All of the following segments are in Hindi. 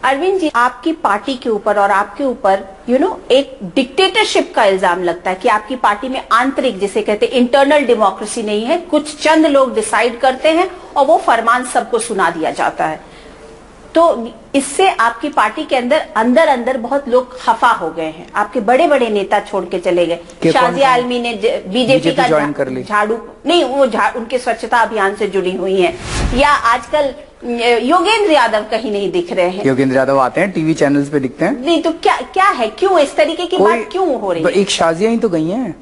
अरविंद जी, आपकी पार्टी के ऊपर और आपके ऊपर एक डिक्टेटरशिप का इल्जाम लगता है कि आपकी पार्टी में आंतरिक, जिसे कहते हैं इंटरनल डेमोक्रेसी नहीं है। कुछ चंद लोग डिसाइड करते हैं और वो फरमान सबको सुना दिया जाता है। तो इससे आपकी पार्टी के अंदर अंदर बहुत लोग खफा हो गए हैं। आपके बड़े बड़े नेता छोड़ के चले गए। शाजिया आलमी ने बीजेपी का झाड़ू नहीं, वो उनके स्वच्छता अभियान से जुड़ी हुई हैं। या आजकल योगेंद्र यादव कहीं नहीं दिख रहे हैं। योगेंद्र यादव आते हैं टीवी चैनल्स पे दिखते हैं। नहीं तो क्या है, क्यों इस तरीके की बात क्यों हो रही है? एक शाजिया ही तो गई हैं,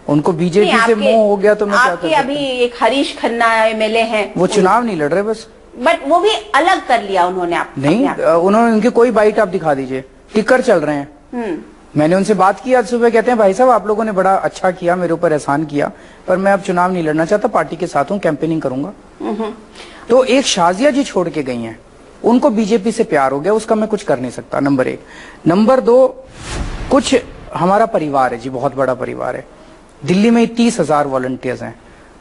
उनको बीजेपी से मोह हो गया। तो मैं क्या कर सकता हूं? अभी एक हरीश खन्ना एमएलए हैं, वो चुनाव नहीं लड़ रहे बस, बट वो भी अलग कर लिया उन्होंने। नहीं, उन्होंने उनकी कोई बाइट आप दिखा दीजिए, टिकर चल रहे हैं। मैंने उनसे बात की आज सुबह, कहते हैं भाई साहब आप लोगों ने बड़ा अच्छा किया, मेरे ऊपर एहसान किया, पर मैं अब चुनाव नहीं लड़ना चाहता, पार्टी के साथ हूँ, कैंपेनिंग करूंगा। तो एक शाजिया जी छोड़ के गई हैं, उनको बीजेपी से प्यार हो गया, उसका मैं कुछ कर नहीं सकता, नंबर 1। नंबर 2, कुछ हमारा परिवार है जी, बहुत बड़ा परिवार है। दिल्ली में 30,000 वॉलंटियर्स हैं,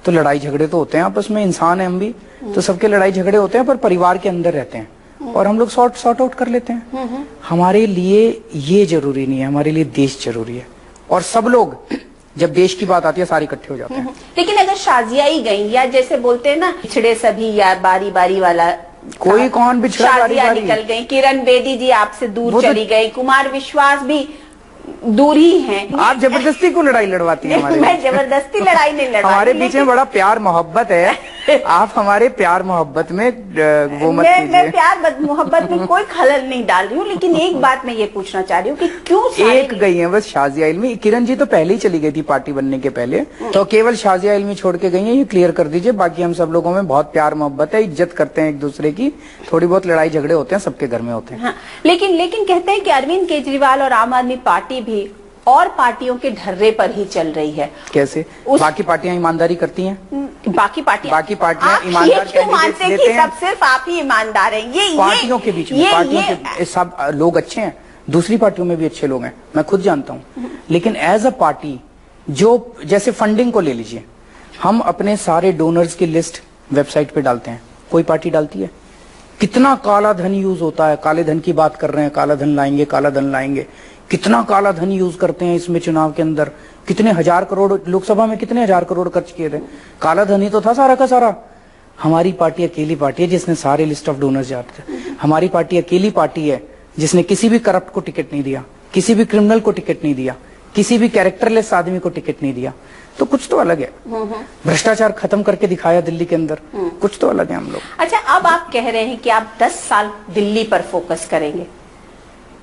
तो लड़ाई झगड़े तो होते हैं आपस में, इंसान है हम भी, तो सबके लड़ाई झगड़े होते हैं, पर परिवार के अंदर रहते हैं और हम लोग सॉर्ट आउट कर लेते हैं। हमारे लिए ये जरूरी नहीं है, हमारे लिए देश जरूरी है। और सब लोग जब देश की बात आती है सारे इकट्ठे हो जाते हैं। लेकिन अगर शाजिया ही गई, या जैसे बोलते हैं ना पिछड़े सभी, या बारी बारी वाला, कोई कौन बिछड़ा, शाजिया निकल गई, किरण बेदी जी आपसे दूर चली गई, कुमार विश्वास भी दूर ही हैं। आप जबरदस्ती को लड़ाई लड़वाती हैं हमारे। मैं जबरदस्ती लड़ाई नहीं लड़वाती, हमारे बीच में बड़ा प्यार मोहब्बत है। आप हमारे प्यार मोहब्बत में वो मत कीजिए। मैं प्यार मोहब्बत में कोई खलल नहीं डाल रही हूँ, लेकिन एक बात मैं ये पूछना चाह रही हूँ कि क्यों एक गई है बस शाजिया इल्मी। किरण जी तो पहले ही चली गई थी पार्टी बनने के पहले, तो केवल शाजिया इल्मी छोड़ के गई है, ये क्लियर कर दीजिए। बाकी हम सब लोगों में बहुत प्यार मोहब्बत है, इज्जत करते हैं एक दूसरे की, थोड़ी बहुत लड़ाई झगड़े होते हैं, सबके घर में होते हैं। लेकिन कहते हैं कि अरविंद केजरीवाल और आम आदमी पार्टी भी और पार्टियों के ढर्रे पर ही चल रही है। कैसे? बाकी पार्टियां ईमानदारी करती हैं? बाकी पार्टियां ईमानदार मानते हैं कि सब सिर्फ आप ही ईमानदार हैं? ये पार्टियों के बीच में, पार्टियों के सब लोग अच्छे हैं, दूसरी पार्टियों में भी अच्छे लोग हैं, मैं खुद जानता हूँ। लेकिन एज अ पार्टी, जो जैसे फंडिंग को ले लीजिए, हम अपने सारे डोनर्स की लिस्ट वेबसाइट पे डालते हैं, कोई पार्टी डालती है? कितना काला धन यूज होता है, काले धन की बात कर रहे हैं, काला धन लाएंगे, काला धन लाएंगे, कितना काला धन यूज करते हैं इसमें। चुनाव के अंदर कितने हजार करोड़, लोकसभा में कितने हजार करोड़ खर्च किए थे, काला धन ही तो था सारा का सारा। हमारी पार्टी अकेली पार्टी है जिसने सारे लिस्ट ऑफ डोनर्स जाते थे। हमारी पार्टी अकेली पार्टी है जिसने किसी भी करप्ट को टिकट नहीं दिया, किसी भी क्रिमिनल को टिकट नहीं दिया, किसी भी कैरेक्टरलेस आदमी को टिकट नहीं दिया। तो कुछ तो अलग है, भ्रष्टाचार खत्म करके दिखाया दिल्ली के अंदर, कुछ तो अलग है हम लोग। अच्छा, अब आप कह रहे हैं कि आप 10 साल दिल्ली पर फोकस करेंगे,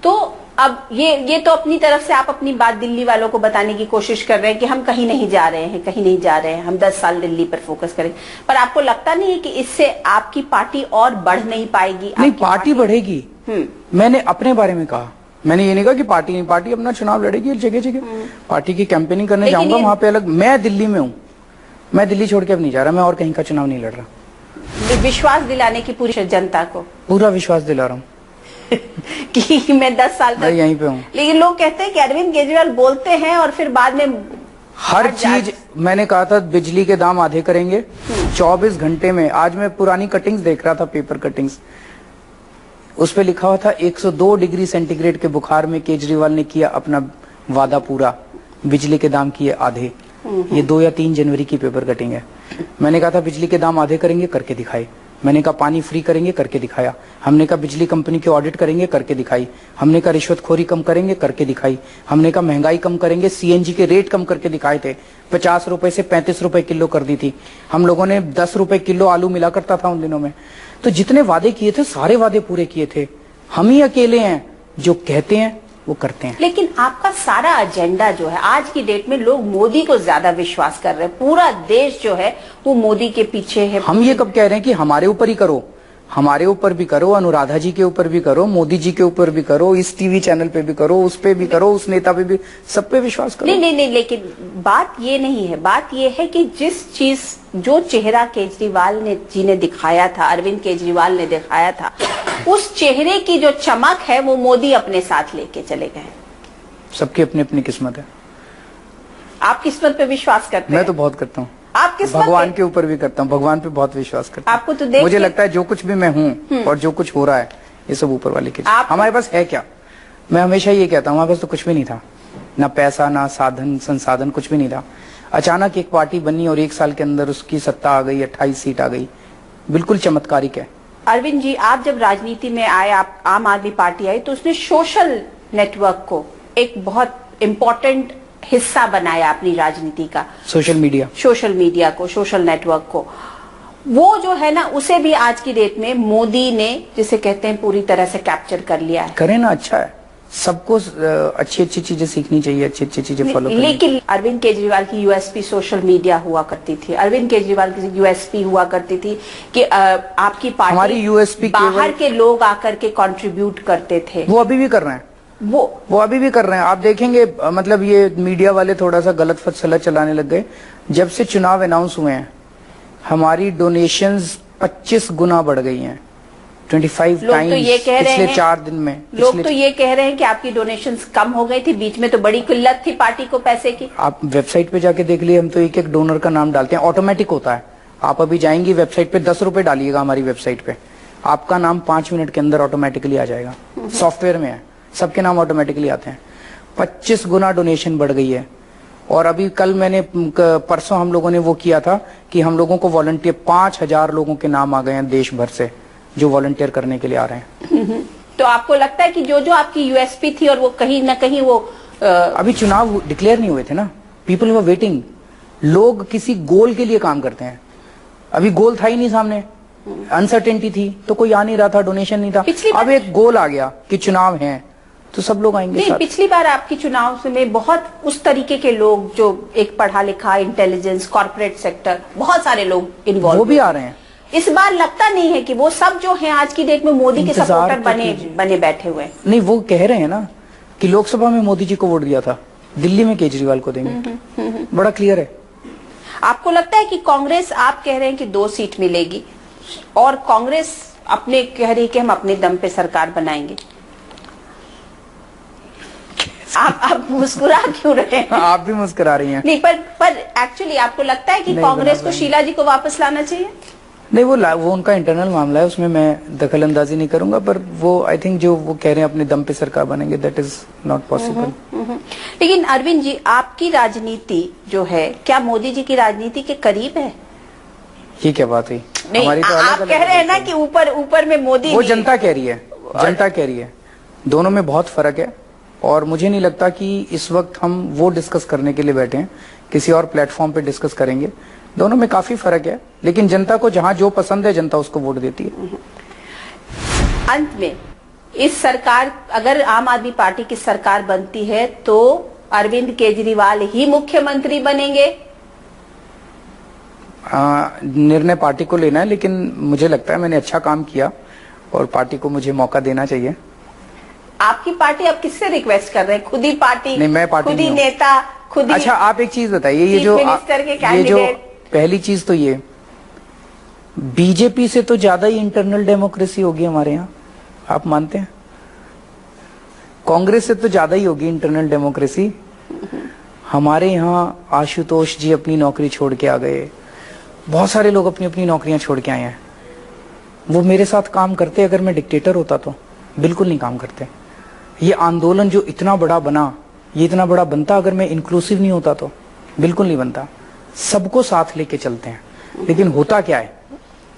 तो अब ये तो अपनी तरफ से आप अपनी बात दिल्ली वालों को बताने की कोशिश कर रहे हैं कि हम कहीं नहीं जा रहे हैं, कहीं नहीं जा रहे हैं, हम 10 साल दिल्ली पर फोकस करें। पर आपको लगता नहीं है कि इससे आपकी पार्टी और बढ़ नहीं पाएगी? नहीं, पार्टी बढ़ेगी। मैंने अपने बारे में कहा, मैंने ये नहीं कहा कि पार्टी नहीं, पार्टी अपना चुनाव लड़ेगी जगह जगह, पार्टी की कैंपेनिंग करने जाऊंगा वहां पे अलग। मैं दिल्ली में हूँ, मैं दिल्ली छोड़ के अब नहीं जा रहा, मैं और कहीं का चुनाव नहीं लड़ रहा। विश्वास दिलाने की पूरी जनता को पूरा विश्वास दिला रहा हूँ कि मैं 10 साल तक यहीं पे हूँ। लेकिन लोग कहते हैं कि अरविंद केजरीवाल बोलते हैं और फिर बाद में हर चीज, मैंने कहा था बिजली के दाम आधे करेंगे 24 घंटे में। आज मैं पुरानी कटिंग्स देख रहा था, पेपर कटिंग्स, उस पे लिखा हुआ था 102 डिग्री सेंटीग्रेड के बुखार में केजरीवाल ने किया अपना वादा पूरा, बिजली के दाम किए आधे। ये 2 या 3 जनवरी की पेपर कटिंग है। मैंने कहा था बिजली के दाम आधे करेंगे, करके दिखाए। मैंने कहा पानी फ्री करेंगे, करके दिखाया। हमने कहा बिजली कंपनी की ऑडिट करेंगे, करके दिखाई। हमने कहा रिश्वतखोरी कम करेंगे, करके दिखाई। हमने कहा महंगाई कम करेंगे, सीएनजी के रेट कम करके दिखाए थे। 50 रुपए से 35 रुपए किलो कर दी थी। हम लोगों ने 10 रुपए किलो आलू मिला करता था उन दिनों में। तो जितने वादे किए थे सारे वादे पूरे किए थे। हम ही अकेले हैं जो कहते हैं वो करते हैं। लेकिन आपका सारा एजेंडा जो है, आज की डेट में लोग मोदी को ज्यादा विश्वास कर रहे हैं, पूरा देश जो है वो मोदी के पीछे है। हम ये कब कह रहे हैं कि हमारे ऊपर ही करो? हमारे ऊपर भी करो, अनुराधा जी के ऊपर भी करो, मोदी जी के ऊपर भी करो, इस टीवी चैनल पे भी करो, उस पे भी करो, उस नेता पे भी, सब पे विश्वास करो। नहीं, लेकिन बात ये नहीं है। बात ये है कि जिस चीज, जो चेहरा केजरीवाल जी ने दिखाया था, अरविंद केजरीवाल ने दिखाया था, उस चेहरे की जो चमक है वो मोदी अपने साथ लेके चले गए। सबकी अपनी अपनी किस्मत है। आप किस्मत पे विश्वास करते हैं? मैं तो बहुत करता हूँ। आप किस्मत भगवान के ऊपर भी करता हूँ, भगवान पे बहुत विश्वास करता हूँ। आपको तो देख मुझे लगता है जो कुछ भी मैं हूँ और जो कुछ हो रहा है ये सब ऊपर वाले के। हमारे पास है क्या? मैं हमेशा ये कहता हूँ, हमारे पास तो कुछ भी नहीं था, ना पैसा, ना साधन संसाधन, कुछ भी नहीं था। अचानक एक पार्टी बनी और 1 साल के अंदर उसकी सत्ता आ गई, 28 सीट आ गई, बिल्कुल चमत्कारिक है। अरविंद जी, आप जब राजनीति में आए, आप आम आदमी पार्टी आई, तो उसने सोशल नेटवर्क को एक बहुत इम्पोर्टेंट हिस्सा बनाया अपनी राजनीति का। सोशल मीडिया को, सोशल नेटवर्क को, वो जो है ना, उसे भी आज की डेट में मोदी ने, जिसे कहते हैं, पूरी तरह से कैप्चर कर लिया है। करें ना, अच्छा है, सबको अच्छी अच्छी चीजें सीखनी चाहिए, अच्छी अच्छी चीजें फॉलो करनी। लेकिन अरविंद केजरीवाल की यूएसपी सोशल मीडिया हुआ करती थी। अरविंद केजरीवाल की यूएसपी हुआ करती थी कि आपकी पार्टी, हमारी यूएसपी बाहर के लोग आकर के कंट्रीब्यूट करते थे। वो अभी भी कर रहे हैं, वो अभी भी कर रहे हैं। आप देखेंगे, मतलब ये मीडिया वाले थोड़ा सा गलत फैसला चलाने लग गए। जब से चुनाव अनाउंस हुए हैं, हमारी डोनेशंस 25 गुना बढ़ गई हैं, 25 टाइम्स पिछले 4 दिन में। लोग तो ये कह रहे हैं कि आपकी डोनेशंस कम हो गई थी, बीच में तो बड़ी किल्लत थी पार्टी को पैसे की। आप वेबसाइट पे जाके देख लिए, हम तो एक एक डोनर का नाम डालते हैं, ऑटोमेटिक होता है। आप अभी जाएंगी वेबसाइट पे, 10 रुपए डालिएगा हमारी वेबसाइट पे, आपका नाम 5 मिनट के अंदर ऑटोमेटिकली आ जाएगा। सॉफ्टवेयर में है, सबके नाम ऑटोमेटिकली आते हैं। 25 गुना डोनेशन बढ़ गई है। और अभी कल मैंने, परसों हम लोगों ने वो किया था कि हम लोगों को वॉलंटियर, 5000 लोगों के नाम आ गए हैं देश भर से, जो वॉलंटियर करने के लिए आ रहे हैं। तो आपको लगता है कि जो जो आपकी यूएसपी थी, और वो कहीं ना कहीं वो अभी चुनाव डिक्लेयर नहीं हुए थे ना, पीपल वर वेटिंग। लोग किसी गोल के लिए काम करते हैं, अभी गोल था ही नहीं सामने, अनसर्टेनिटी थी, तो कोई आ नहीं रहा था, डोनेशन नहीं था। अब एक गोल आ गया कि चुनाव है, तो सब लोग आएंगे। नहीं, पिछली बार आपकी चुनाव में बहुत उस तरीके के लोग, जो एक पढ़ा लिखा, इंटेलिजेंस, कॉर्पोरेट सेक्टर, बहुत सारे लोग इन्वॉल्व, वो भी आ रहे हैं। इस बार लगता नहीं है कि वो सब जो हैं आज की डेट में मोदी के सपोर्टर बने बैठे हुए। नहीं, वो कह रहे हैं ना कि लोकसभा में मोदी जी को वोट दिया था, दिल्ली में केजरीवाल को देंगे। बड़ा क्लियर है। आपको लगता है कि कांग्रेस, आप कह रहे हैं कि 2 सीट मिलेगी, और कांग्रेस अपने कह रही कि हम अपने दम पे सरकार बनाएंगे। आप मुस्कुरा क्यों रहे हैं? आप भी मुस्कुरा रही हैं। नहीं, पर एक्चुअली आपको लगता है कि कांग्रेस को शीला जी को वापस लाना चाहिए? नहीं, वो उनका इंटरनल मामला है, उसमें मैं दखल अंदाजी नहीं करूंगा, पर वो आई थिंक जो वो कह रहे हैं अपने दम पे सरकार बनेंगे, दैट इज नॉट पॉसिबल। लेकिन अरविंद जी, आपकी राजनीति जो है, क्या मोदी जी की राजनीति के करीब है? ये क्या बात हुई? नहीं, आप कह रहे हैं ना कि ऊपर में मोदी, वो जनता कह रही है, जनता कह रही है, दोनों में बहुत फर्क है। और मुझे नहीं लगता कि इस वक्त हम वो डिस्कस करने के लिए बैठे हैं, किसी और प्लेटफॉर्म पे डिस्कस करेंगे। दोनों में काफी फर्क है, लेकिन जनता को जहां जो पसंद है, जनता उसको वोट देती है। अंत में इस सरकार, अगर आम आदमी पार्टी की सरकार बनती है, तो अरविंद केजरीवाल ही मुख्यमंत्री बनेंगे? निर्णय पार्टी को लेना है, लेकिन मुझे लगता है मैंने अच्छा काम किया और पार्टी को मुझे मौका देना चाहिए। आपकी पार्टी, आप किससे रिक्वेस्ट कर रहे हैं? खुद ही पार्टी? नहीं, मैं पार्टी खुद ही नेता, खुद ही। अच्छा, आप एक चीज बताइए, ये जो पहली चीज तो ये, बीजेपी से तो ज्यादा ही इंटरनल डेमोक्रेसी होगी हमारे यहाँ, आप मानते हैं? कांग्रेस से तो ज्यादा ही होगी इंटरनल डेमोक्रेसी। हमारे यहाँ आशुतोष जी अपनी नौकरी छोड़ के आ गए, बहुत सारे लोग अपनी अपनी नौकरियां छोड़ के आए हैं। वो मेरे साथ काम करते अगर मैं डिक्टेटर होता तो? बिल्कुल नहीं काम करते। ये आंदोलन जो इतना बड़ा बना, ये इतना बड़ा बनता अगर मैं इंक्लूसिव नहीं होता तो? बिल्कुल नहीं बनता। सबको साथ लेके चलते हैं। लेकिन होता क्या है,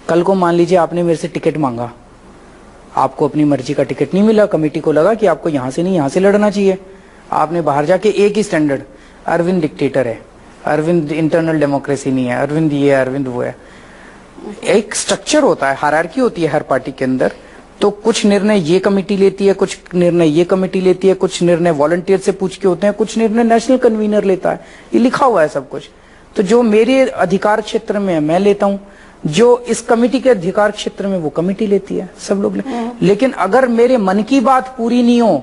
कल को मान लीजिए आपने मेरे से टिकट मांगा, आपको अपनी मर्जी का टिकट नहीं मिला, कमेटी को लगा कि आपको यहां से नहीं यहां से लड़ना चाहिए, आपने बाहर जाके एक ही स्टैंडर्ड, अरविंद डिक्टेटर है, अरविंद इंटरनल डेमोक्रेसी नहीं है, अरविंद ये है, अरविंद वो है। एक स्ट्रक्चर होता है, हायरार्की होती है हर पार्टी के अंदर। तो कुछ निर्णय ये कमेटी लेती है, कुछ निर्णय ये कमेटी लेती है, कुछ निर्णय वॉलंटियर से पूछ के होते हैं, कुछ निर्णय नेशनल कन्वीनर लेता है। ये लिखा हुआ है सब कुछ। तो जो मेरे अधिकार क्षेत्र में है मैं लेता हूं, जो इस कमेटी के अधिकार क्षेत्र में वो कमेटी लेती है, सब लोग लेकिन अगर मेरे मन की बात पूरी नहीं हो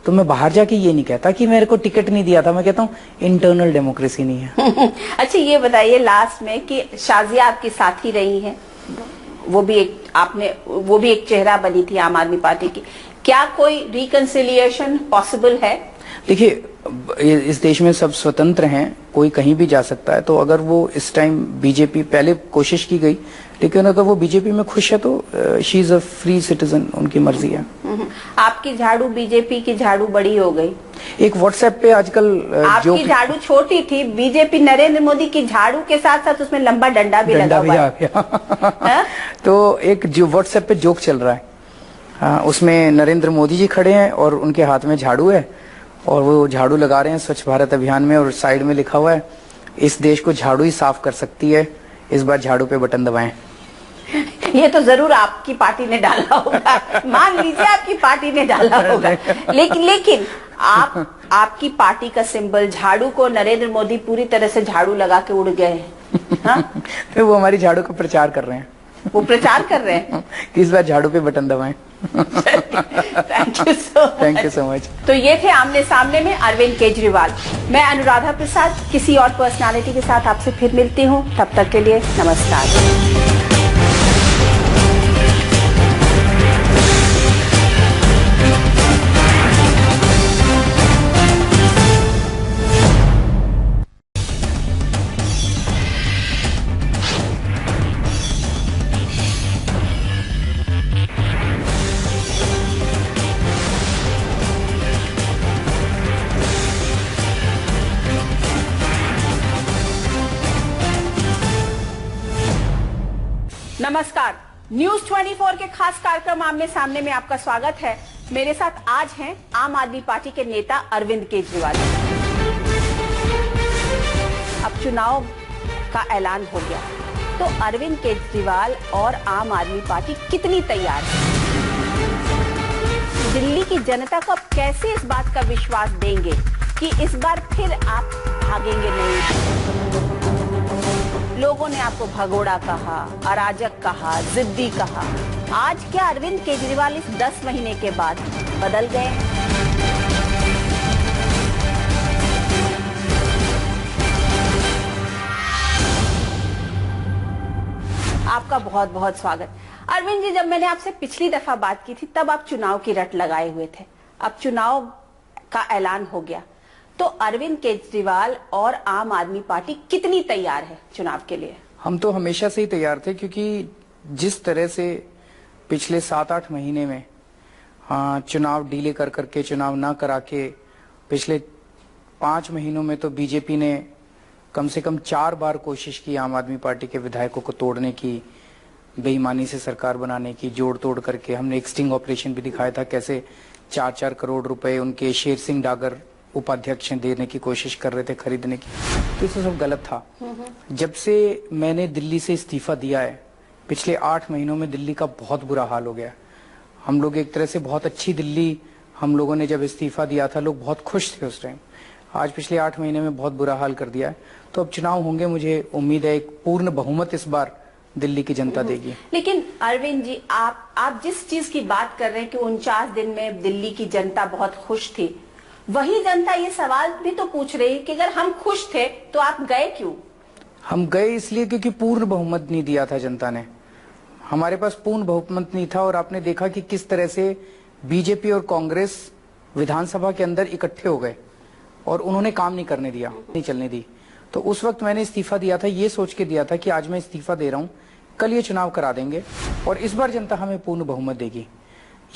तो मैं बाहर जाके ये नहीं कहता कि मेरे को टिकट नहीं दिया था, मैं कहता हूँ इंटरनल डेमोक्रेसी नहीं है। अच्छा, ये बताइए लास्ट में कि शाजिया आपकी साथी रही है, वो भी एक चेहरा बनी थी आम आदमी पार्टी की, क्या कोई रिकंसिलिएशन पॉसिबल है? देखिए, इस देश में सब स्वतंत्र हैं, कोई कहीं भी जा सकता है। तो अगर वो इस टाइम बीजेपी, पहले कोशिश की गई लेकिन अगर वो बीजेपी में खुश है तो she is a free citizen, उनकी मर्जी है। आपकी झाड़ू बीजेपी की झाड़ू बड़ी हो गई। एक व्हाट्सएप पे आजकल आपकी झाड़ू छोटी थी, बीजेपी नरेंद्र मोदी की झाड़ू के साथ साथ उसमें लंबा डंडा भी लगा हुआ है। तो एक जो व्हाट्सएप पे जोक चल रहा है, उसमें नरेंद्र मोदी जी खड़े हैं और उनके हाथ में झाड़ू है और वो झाड़ू लगा रहे हैं स्वच्छ भारत अभियान में, और साइड में लिखा हुआ है इस देश को झाड़ू ही साफ कर सकती है, इस बार झाड़ू पे बटन दबाएं। ये तो जरूर आपकी पार्टी ने डाला होगा, मान लीजिए आपकी पार्टी ने डाला होगा, लेकिन आपकी पार्टी का सिंबल झाड़ू को नरेंद्र मोदी पूरी तरह से झाड़ू लगा के उड़ गए हैं। तो वो हमारी झाड़ू का प्रचार कर रहे हैं, वो प्रचार कर रहे हैं कि इस बार झाड़ू पे बटन दबाएं। Thank you so much. तो ये थे आमने सामने में अरविंद केजरीवाल। मैं अनुराधा प्रसाद किसी और पर्सनालिटी के साथ आपसे फिर मिलती हूँ, तब तक के लिए नमस्कार। नमस्कार, न्यूज 24 के खास कार्यक्रम आमने सामने में आपका स्वागत है। मेरे साथ आज हैं आम आदमी पार्टी के नेता अरविंद केजरीवाल। अब चुनाव का ऐलान हो गया, तो अरविंद केजरीवाल और आम आदमी पार्टी कितनी तैयार है? दिल्ली की जनता को अब कैसे इस बात का विश्वास देंगे कि इस बार फिर आप भागेंगे नहीं? लोगों ने आपको भगोड़ा कहा, अराजक कहा, जिद्दी कहा। आज क्या अरविंद केजरीवाल इस 10 महीने के बाद बदल गए? आपका बहुत बहुत स्वागत। अरविंद जी, जब मैंने आपसे पिछली दफा बात की थी तब आप चुनाव की रट लगाए हुए थे। अब चुनाव का ऐलान हो गया, तो अरविंद केजरीवाल और आम आदमी पार्टी कितनी तैयार है चुनाव के लिए? हम तो हमेशा से ही तैयार थे, क्योंकि जिस तरह से पिछले 7-8 महीने में चुनाव डीले कर करके, चुनाव ना करा के, पिछले 5 महीनों में तो बीजेपी ने कम से कम 4 बार कोशिश की आम आदमी पार्टी के विधायकों को तोड़ने की, बेईमानी से सरकार बनाने की, जोड़ तोड़ करके। हमने एक स्टिंग ऑपरेशन भी दिखाया था, कैसे 4-4 करोड़ रुपए उनके शेर सिंह डागर उपाध्यक्ष देने की कोशिश कर रहे थे, खरीदने की। तो ये सब गलत था। जब से मैंने दिल्ली से इस्तीफा दिया है, पिछले 8 महीनों में दिल्ली का बहुत बुरा हाल हो गया। हम लोग एक तरह से बहुत अच्छी दिल्ली, हम लोगों ने जब इस्तीफा दिया था, लोग बहुत खुश थे उस टाइम। आज पिछले 8 महीने में बहुत बुरा हाल कर दिया है। तो अब चुनाव होंगे, मुझे उम्मीद है एक पूर्ण बहुमत इस बार दिल्ली की जनता देगी। लेकिन अरविंद जी, आप जिस चीज की बात कर रहे हैं कि 49 दिन में दिल्ली की जनता बहुत खुश थी, वही जनता ये सवाल भी तो पूछ रही है कि अगर हम खुश थे तो आप गए क्यों? हम गए इसलिए क्योंकि पूर्ण बहुमत नहीं दिया था जनता ने। हमारे पास पूर्ण बहुमत नहीं था, और आपने देखा कि किस तरह से बीजेपी और कांग्रेस विधानसभा के अंदर इकट्ठे हो गए और उन्होंने काम नहीं करने दिया, नहीं चलने दी। तो उस वक्त मैंने इस्तीफा दिया था, ये सोच के दिया था कि आज मैं इस्तीफा दे रहा हूं, कल ये चुनाव करा देंगे और इस बार जनता हमें पूर्ण बहुमत देगी।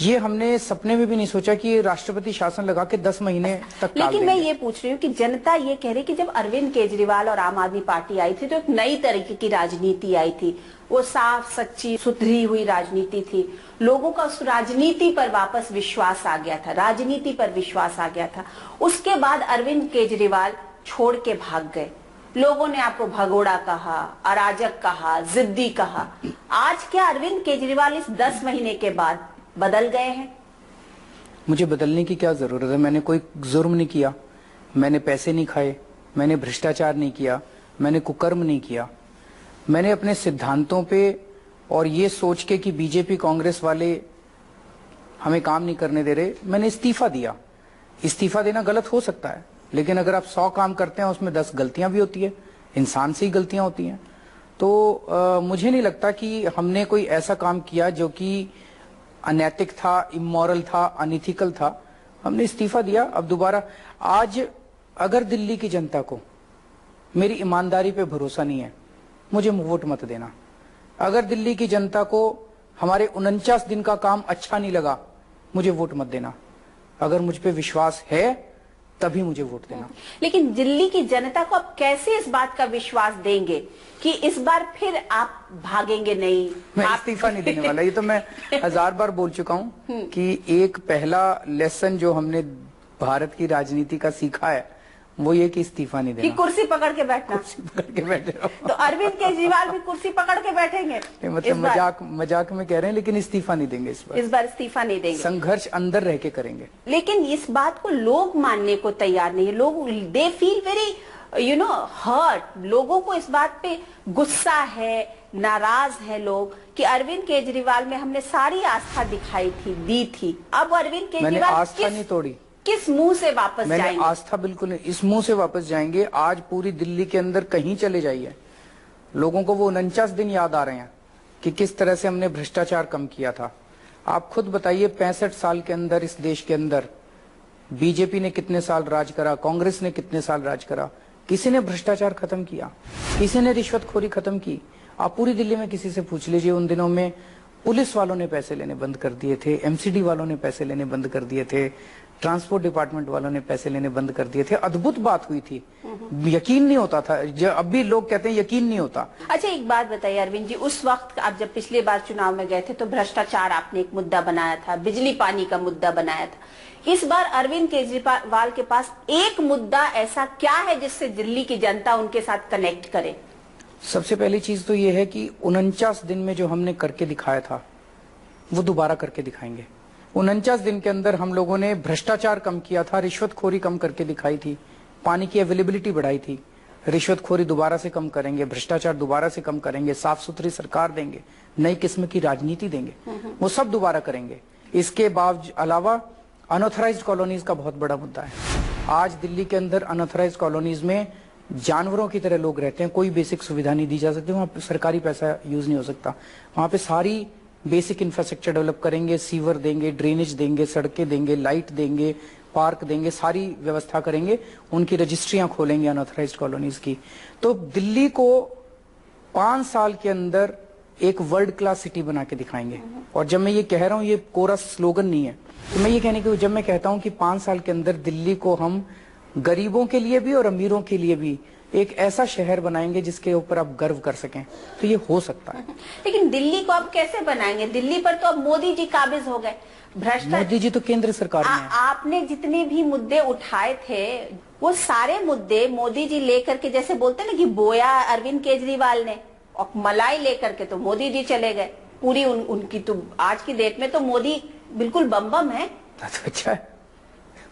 ये हमने सपने में भी नहीं सोचा कि राष्ट्रपति शासन लगा के 10 महीने तक। लेकिन मैं ये पूछ रही हूँ कि जनता ये कह रही कि जब अरविंद केजरीवाल और आम आदमी पार्टी आई थी तो एक नई तरीके की राजनीति आई थी, वो साफ सच्ची सुधरी हुई राजनीति थी। लोगों का उस राजनीति पर वापस विश्वास आ गया था, राजनीति पर विश्वास आ गया था। उसके बाद अरविंद केजरीवाल छोड़ के भाग गए। लोगों ने आपको भगोड़ा कहा, अराजक कहा, जिद्दी कहा। आज क्या अरविंद केजरीवाल इस 10 महीने के बाद बदल गए हैं? मुझे बदलने की क्या जरूरत है? मैंने कोई जुर्म नहीं किया, मैंने पैसे नहीं खाए, मैंने भ्रष्टाचार नहीं किया, मैंने कुकर्म नहीं किया। मैंने अपने सिद्धांतों पे और ये सोच के कि बीजेपी कांग्रेस वाले हमें काम नहीं करने दे रहे, मैंने इस्तीफा दिया। इस्तीफा देना गलत हो सकता है, लेकिन अगर आप 100 काम करते हैं उसमें 10 गलतियां भी होती है, इंसान से ही गलतियां होती हैं। तो मुझे नहीं लगता कि हमने कोई ऐसा काम किया जो कि अनैतिक था, इमोरल था, अनइथिकल था। हमने इस्तीफा दिया। अब दोबारा आज अगर दिल्ली की जनता को मेरी ईमानदारी पे भरोसा नहीं है, मुझे वोट मत देना। अगर दिल्ली की जनता को हमारे 49 दिन का काम अच्छा नहीं लगा, मुझे वोट मत देना। अगर मुझ पे विश्वास है तभी मुझे वोट देना। लेकिन दिल्ली की जनता को आप कैसे इस बात का विश्वास देंगे कि इस बार फिर आप भागेंगे नहीं? मैं इस्तीफा नहीं देने वाला। ये तो मैं 1000 बार बोल चुका हूँ कि एक पहला लेसन जो हमने भारत की राजनीति का सीखा है वो ये कि इस्तीफा नहीं देना, कि कुर्सी पकड़ के बैठना। कुर्सी पकड़ के बैठे रहो। तो अरविंद केजरीवाल भी कुर्सी पकड़ के बैठेंगे? मतलब मजाक में कह रहे हैं, लेकिन इस्तीफा नहीं देंगे इस बार इस्तीफा नहीं देंगे। संघर्ष अंदर रह के करेंगे। लेकिन इस बात को लोग मानने को तैयार नहीं है। लोग दे फील वेरी हर्ट। लोगों को इस बात पे गुस्सा है, नाराज है लोग कि अरविंद केजरीवाल में हमने सारी आस्था दिखाई थी, दी थी। अब अरविंद केजरीवाल आस्था नहीं तोड़ी, किस मुंह से वापस जाएंगे? आस्था बिल्कुल नहीं, इस मुंह से वापस जाएंगे। आज पूरी दिल्ली के अंदर कहीं चले जाइए, लोगों को वो 49 दिन याद आ रहे हैं कि किस तरह से हमने भ्रष्टाचार कम किया था। आप खुद बताइए, 65 साल के अंदर इस देश के अंदर बीजेपी ने कितने साल राज करा, कांग्रेस ने कितने साल राज करा? किसी ने भ्रष्टाचार खत्म किया? किसी ने रिश्वतखोरी खत्म की? आप पूरी दिल्ली में किसी से पूछ लीजिए, उन दिनों में पुलिस वालों ने पैसे लेने बंद कर दिए थे, एमसीडी वालों ने पैसे लेने बंद कर दिए थे, ट्रांसपोर्ट डिपार्टमेंट वालों ने पैसे लेने बंद कर दिए थे। अद्भुत बात हुई थी, यकीन नहीं होता था। अब भी लोग कहते हैं यकीन नहीं होता। अच्छा, एक बात बताइए अरविंद जी, उस वक्त आप जब पिछली बार चुनाव में गए थे तो भ्रष्टाचार आपने एक मुद्दा बनाया था, बिजली पानी का मुद्दा बनाया था। इस बार अरविंद केजरीवाल के पास एक मुद्दा ऐसा क्या है जिससे दिल्ली की जनता उनके साथ कनेक्ट करे? सबसे पहली चीज तो ये है कि 49 दिन में जो हमने करके दिखाया था वो दोबारा करके दिखाएंगे। 49 दिन के अंदर हम लोगों ने भ्रष्टाचार कम किया था, रिश्वतखोरी कम करके दिखाई थी, पानी की अवेलेबिलिटी बढ़ाई थी। रिश्वतखोरी दोबारा से कम करेंगे, भ्रष्टाचार दोबारा से कम करेंगे, साफ सुथरी सरकार देंगे, नई किस्म की राजनीति देंगे, वो सब दोबारा करेंगे। इसके अलावा अनऑथराइज्ड कॉलोनीज का बहुत बड़ा मुद्दा है। आज दिल्ली के अंदर अनऑथराइज्ड कॉलोनीज में जानवरों की तरह लोग रहते हैं, कोई बेसिक सुविधा नहीं दी जा सकती, वहां पे सरकारी पैसा यूज नहीं हो सकता। वहां पे सारी बेसिक इंफ्रास्ट्रक्चर डेवलप करेंगे, सीवर देंगे, ड्रेनेज देंगे, सड़कें देंगे, लाइट देंगे, पार्क देंगे, सारी व्यवस्था करेंगे, उनकी रजिस्ट्रियां खोलेंगे अनऑथराइज्ड कॉलोनीज की। तो दिल्ली को 5 साल के अंदर एक वर्ल्ड क्लास सिटी बना के दिखाएंगे। और जब मैं ये कह रहा हूँ, ये कोरस स्लोगन नहीं है, तो मैं ये कहने की जब मैं कहता हूँ कि 5 साल के अंदर दिल्ली को हम गरीबों के लिए भी और अमीरों के लिए भी एक ऐसा शहर बनाएंगे जिसके ऊपर आप गर्व कर सकें, तो ये हो सकता है। लेकिन दिल्ली को आप कैसे बनाएंगे? दिल्ली पर तो अब मोदी जी काबिज हो गए। भ्रष्टाचार, मोदी जी तो केंद्र सरकार में है। आपने जितने भी मुद्दे उठाए थे वो सारे मुद्दे मोदी जी लेकर के, जैसे बोलते ना कि बोया अरविंद केजरीवाल ने और मलाई लेकर के तो मोदी जी चले गए। पूरी उनकी तो आज की डेट में तो मोदी बिल्कुल बम बम है। अच्छा है,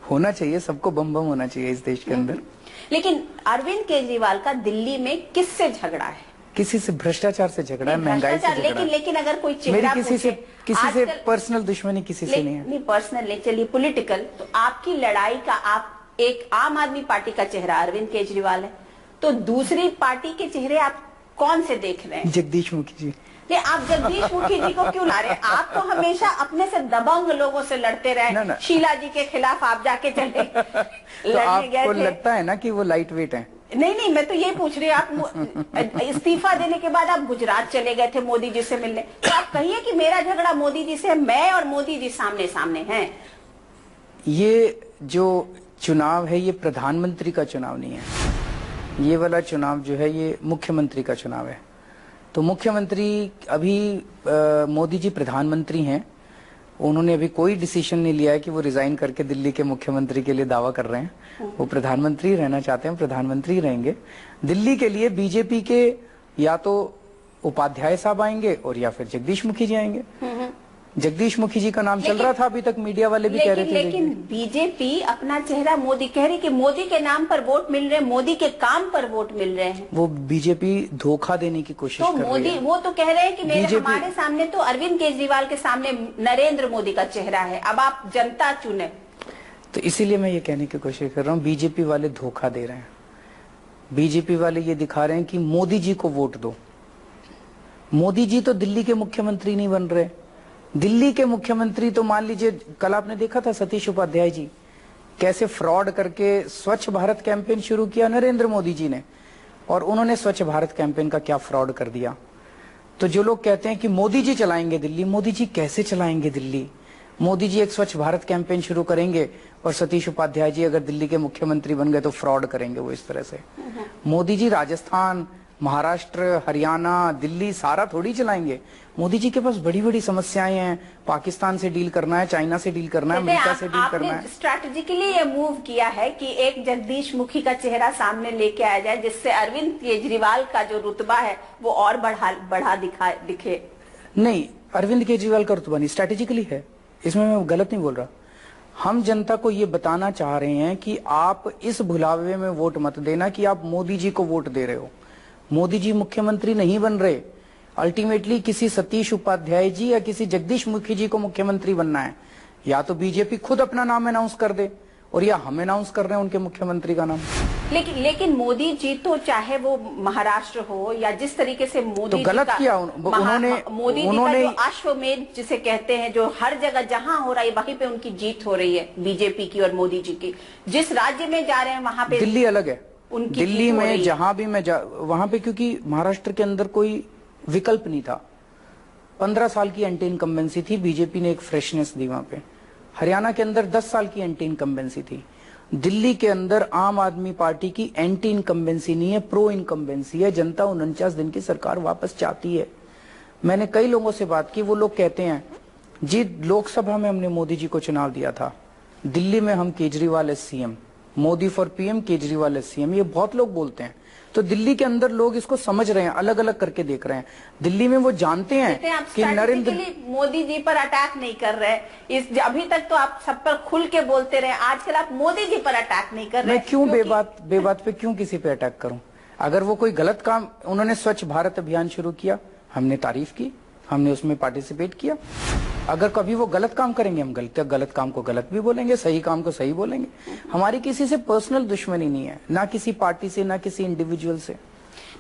होना चाहिए, सबको बम बम होना चाहिए इस देश के अंदर। लेकिन अरविंद केजरीवाल का दिल्ली में किससे झगड़ा है? किसी से भ्रष्टाचार से झगड़ा है, महंगाई से झगड़ा है। लेकिन अगर कोई चेहरा किसी से पर्सनल दुश्मनी किसी से नहीं है। नहीं पर्सनल नहीं, चलिए पॉलिटिकल। तो आपकी लड़ाई का, आप एक आम आदमी पार्टी का चेहरा अरविंद केजरीवाल है, तो दूसरी पार्टी के चेहरे आप कौन से देख रहे हैं? जगदीश मुखी जी। आप जगदीश मुखी जी को क्यों ला रहे हैं? आप तो हमेशा अपने से दबंग लोगों से लड़ते रहे। शीला जी के खिलाफ आप जाके चले तो आपको लगता है ना कि वो लाइट वेट है? नहीं, मैं तो ये पूछ रही हूँ, आप इस्तीफा देने के बाद आप गुजरात चले गए थे मोदी जी से मिलने, तो आप कहिए कि मेरा झगड़ा मोदी जी से, मैं और मोदी जी सामने सामने हैं। ये जो चुनाव है ये प्रधानमंत्री का चुनाव नहीं है, ये वाला चुनाव जो है ये मुख्यमंत्री का चुनाव है। तो मुख्यमंत्री अभी मोदी जी प्रधानमंत्री हैं, उन्होंने अभी कोई डिसीजन नहीं लिया है कि वो रिजाइन करके दिल्ली के मुख्यमंत्री के लिए दावा कर रहे हैं। वो प्रधानमंत्री रहना चाहते हैं, प्रधानमंत्री रहेंगे। दिल्ली के लिए बीजेपी के या तो उपाध्याय साहब आएंगे और या फिर जगदीश मुखी जी आएंगे। जगदीश मुखी जी का नाम चल रहा था, अभी तक मीडिया वाले भी कह रहे थे। लेकिन बीजेपी अपना चेहरा मोदी कह रही कि मोदी के नाम पर वोट मिल रहे हैं, मोदी के काम पर वोट मिल रहे हैं। वो बीजेपी धोखा देने की कोशिश कर रही है। वो तो कह रहे हैं कि हमारे सामने तो अरविंद केजरीवाल के सामने नरेंद्र मोदी का चेहरा है, अब आप जनता चुने। तो इसीलिए मैं ये कहने की कोशिश कर रहा हूँ, बीजेपी वाले धोखा दे रहे हैं। बीजेपी वाले ये दिखा रहे हैं कि मोदी जी को वोट दो। मोदी जी तो दिल्ली के मुख्यमंत्री नहीं बन रहे। दिल्ली के मुख्यमंत्री तो मान लीजिए, कल आपने देखा था सतीश उपाध्याय जी कैसे फ्रॉड करके स्वच्छ भारत कैंपेन शुरू किया नरेंद्र मोदी जी ने, और उन्होंने स्वच्छ भारत कैंपेन का क्या फ्रॉड कर दिया। तो जो लोग कहते हैं कि मोदी जी चलाएंगे दिल्ली, मोदी जी कैसे चलाएंगे दिल्ली? मोदी जी एक स्वच्छ भारत कैंपेन शुरू करेंगे और सतीश उपाध्याय जी अगर दिल्ली के मुख्यमंत्री बन गए तो फ्रॉड करेंगे वो इस तरह से। मोदी जी राजस्थान, महाराष्ट्र, हरियाणा, दिल्ली सारा थोड़ी चलाएंगे। मोदी जी के पास बड़ी बड़ी समस्याएं हैं, पाकिस्तान से डील करना है, चाइना से डील करना है, अमेरिका से डील करना है। स्ट्रैटेजिकली ये मूव किया है कि एक जगदीश मुखी का चेहरा सामने लेके आया जाए जिससे अरविंद केजरीवाल का जो रुतबा है वो और बढ़ा दिखे। नहीं, अरविंद केजरीवाल का रुतबा नहीं, स्ट्रैटेजिकली है, इसमें मैं गलत नहीं बोल रहा। हम जनता को ये बताना चाह रहे हैं कि आप इस भुलावे में वोट मत देना कि आप मोदी जी को वोट दे रहे हो। मोदी जी मुख्यमंत्री नहीं बन रहे, अल्टीमेटली किसी सतीश उपाध्याय जी या किसी जगदीश मुखी जी को मुख्यमंत्री बनना है। या तो बीजेपी खुद अपना नाम अनाउंस कर दे और या हम अनाउंस कर रहे हैं उनके मुख्यमंत्री का नाम। लेकिन मोदी जी तो चाहे वो महाराष्ट्र हो या जिस तरीके से मोदी तो गलत किया मोदी जी का जो अश्वमेध जिसे कहते हैं, जो हर जगह जहां हो रहा है वहीं पे उनकी जीत हो रही है बीजेपी की और मोदी जी की। जिस राज्य में जा रहे हैं वहां पे दिल्ली अलग है, दिल्ली में जहां भी मैं वहां पे, क्योंकि महाराष्ट्र के अंदर कोई विकल्प नहीं था। 15 साल की एंटी इनकम्बेंसी थी, बीजेपी ने एक फ्रेशनेस दी वहां पे। हरियाणा के अंदर 10 साल की एंटी इनकम्बेंसी थी। दिल्ली के अंदर आम आदमी पार्टी की एंटी इनकम्बेंसी नहीं है, प्रो इनकम्बेंसी है। जनता 49 दिन की सरकार वापस चाहती है। मैंने कई लोगों से बात की, वो लोग कहते हैं जी लोकसभा में हमने मोदी जी को चुनाव दिया था, दिल्ली में हम Kejriwal S CM, Modi for PM, Kejriwal S CM, ये बहुत लोग बोलते हैं। तो दिल्ली के अंदर लोग इसको समझ रहे हैं, अलग अलग करके देख रहे हैं। दिल्ली में वो जानते हैं कि नरेंद्र मोदी जी पर अटैक नहीं कर रहे। अभी तक तो आप सब पर खुल के बोलते रहे, आजकल आप मोदी जी पर अटैक नहीं कर रहे। मैं क्यों बेबात पे क्यों किसी पे अटैक करूं? अगर वो कोई गलत काम, उन्होंने स्वच्छ भारत अभियान शुरू किया, हमने तारीफ की, हमने उसमें पार्टिसिपेट किया। अगर कभी वो गलत काम करेंगे, हम गलत काम को गलत भी बोलेंगे, सही काम को सही बोलेंगे। हमारी किसी से पर्सनल दुश्मनी नहीं है, ना किसी पार्टी से, ना किसी इंडिविजुअल से।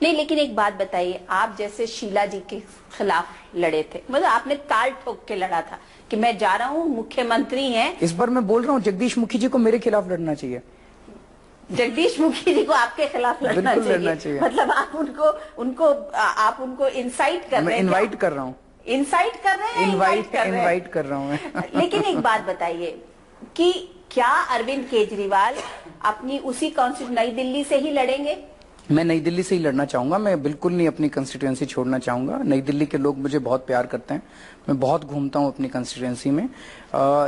नहीं, लेकिन एक बात बताइए, आप जैसे शीला जी के खिलाफ लड़े थे, मतलब आपने ताल ठोक के लड़ा था कि मैं जा रहा हूँ, मुख्यमंत्री हैं। इस बार मैं बोल रहा हूँ जगदीश मुखी जी को मेरे खिलाफ लड़ना चाहिए। जगदीश मुखी जी को आपके खिलाफ लड़ना चाहिए। मतलब आप उनको इंसाइट कर रहे हैं। इनवाइट कर रहा हूँ। इंसाइट कर रहे हैं, इनवाइट कर रहा हूँ मैं। लेकिन एक बात बताइए कि क्या अरविंद केजरीवाल अपनी उसी नई दिल्ली से ही लड़ेंगे? मैं नई दिल्ली से ही लड़ना चाहूंगा। मैं बिल्कुल नहीं अपनी कंस्टिट्यूएंसी छोड़ना चाहूंगा। नई दिल्ली के लोग मुझे बहुत प्यार करते हैं, मैं बहुत घूमता हूं अपनी कंस्टिट्यूएंसी में।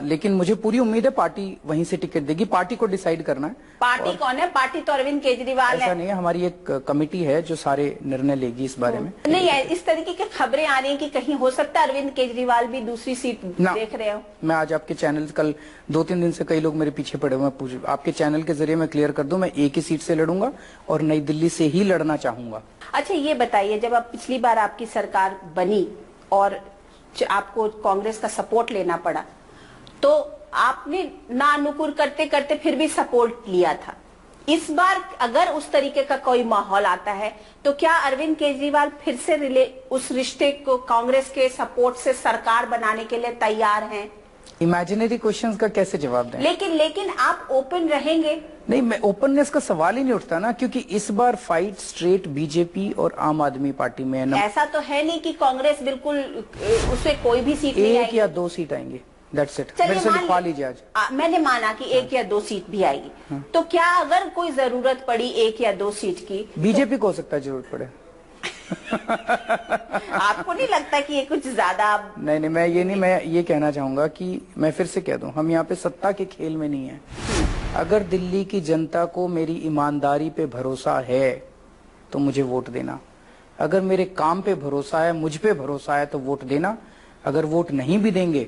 लेकिन मुझे पूरी उम्मीद है पार्टी वहीं से टिकट देगी। पार्टी को डिसाइड करना है। पार्टी कौन है? पार्टी तो अरविंद केजरीवाल है। ऐसा नहीं है, हमारी एक कमेटी है जो सारे निर्णय लेगी इस बारे में। नहीं है, इस तरीके की खबरें आ रही हैं कि कहीं हो सकता है अरविंद केजरीवाल भी दूसरी सीट देख रहे हो। मैं आज आपके चैनल, कल 2-3 दिन से कई लोग मेरे पीछे पड़े हुए हैं, आपके चैनल के जरिए मैं क्लियर कर दूं, मैं एक ही सीट से लड़ूंगा और नई दिल्ली से ही लड़ना चाहूंगा। अच्छा, ये बताइए, जब आप पिछली बार आपकी सरकार बनी और आपको कांग्रेस का सपोर्ट लेना पड़ा, तो आपने नानुकुर करते करते फिर भी सपोर्ट लिया था। इस बार अगर उस तरीके का कोई माहौल आता है तो क्या अरविंद केजरीवाल फिर से उस रिश्ते को कांग्रेस के सपोर्ट से सरकार बनाने के लिए तैयार हैं? इमेजिनरी क्वेश्चंस का कैसे जवाब दें? लेकिन आप ओपन रहेंगे? नहीं, मैं ओपननेस का सवाल ही नहीं उठता ना, क्योंकि इस बार फाइट स्ट्रेट बीजेपी और आम आदमी पार्टी में है ना। ऐसा तो है नहीं कि कांग्रेस बिल्कुल उससे कोई भी सीट नहीं आएगी। 1 या 2 सीट आएंगे, दैट्स इट। मेरे से लिखवा लीजिए आज। मैंने माना कि 1 या 2 सीट भी आएगी। तो क्या अगर कोई जरूरत पड़ी 1 या 2 सीट की, बीजेपी को हो सकता है जरूरत पड़े। आपको नहीं लगता कि ये कुछ ज्यादा? नहीं, मैं ये कहना चाहूंगा कि मैं फिर से कह दूं, हम यहाँ पे सत्ता के खेल में नहीं है। अगर दिल्ली की जनता को मेरी ईमानदारी पे भरोसा है तो मुझे वोट देना। अगर मेरे काम पे भरोसा है, मुझ पे भरोसा है तो वोट देना। अगर वोट नहीं भी देंगे,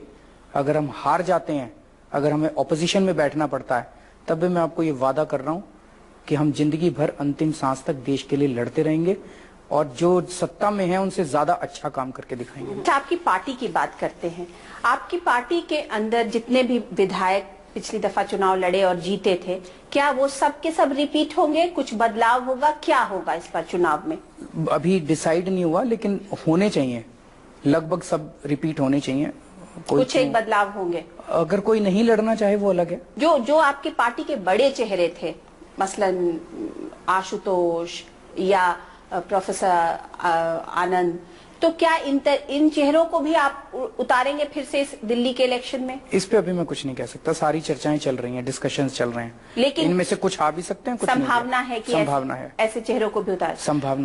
अगर हम हार जाते हैं, अगर हमें ऑपोजिशन में बैठना पड़ता है, तब भी मैं आपको ये वादा कर रहा हूं कि हम जिंदगी भर अंतिम सांस तक देश के लिए लड़ते रहेंगे और जो सत्ता में है उनसे ज्यादा अच्छा काम करके दिखाएंगे। आपकी पार्टी की बात करते हैं। आपकी पार्टी के अंदर जितने भी विधायक पिछली दफा चुनाव लड़े और जीते थे, क्या वो सब के सब रिपीट होंगे? कुछ बदलाव होगा? क्या होगा इस बार चुनाव में? अभी डिसाइड नहीं हुआ, लेकिन होने चाहिए, लगभग सब रिपीट होने चाहिए। कुछ एक बदलाव होंगे। अगर कोई नहीं लड़ना चाहे वो अलग है। जो आपकी पार्टी के बड़े चेहरे थे, मसलन आशुतोष या प्रोफेसर आनंद, तो क्या इन चेहरों को भी आप उतारेंगे फिर से इस दिल्ली के इलेक्शन में? इस पे अभी मैं कुछ नहीं कह सकता, सारी चर्चाएं चल रही हैं, डिस्कशंस चल रहे हैं, लेकिन इनमें से कुछ आ भी सकते हैं, कुछ संभावना है कि संभावना है ऐसे चेहरों को भी उतार संभावना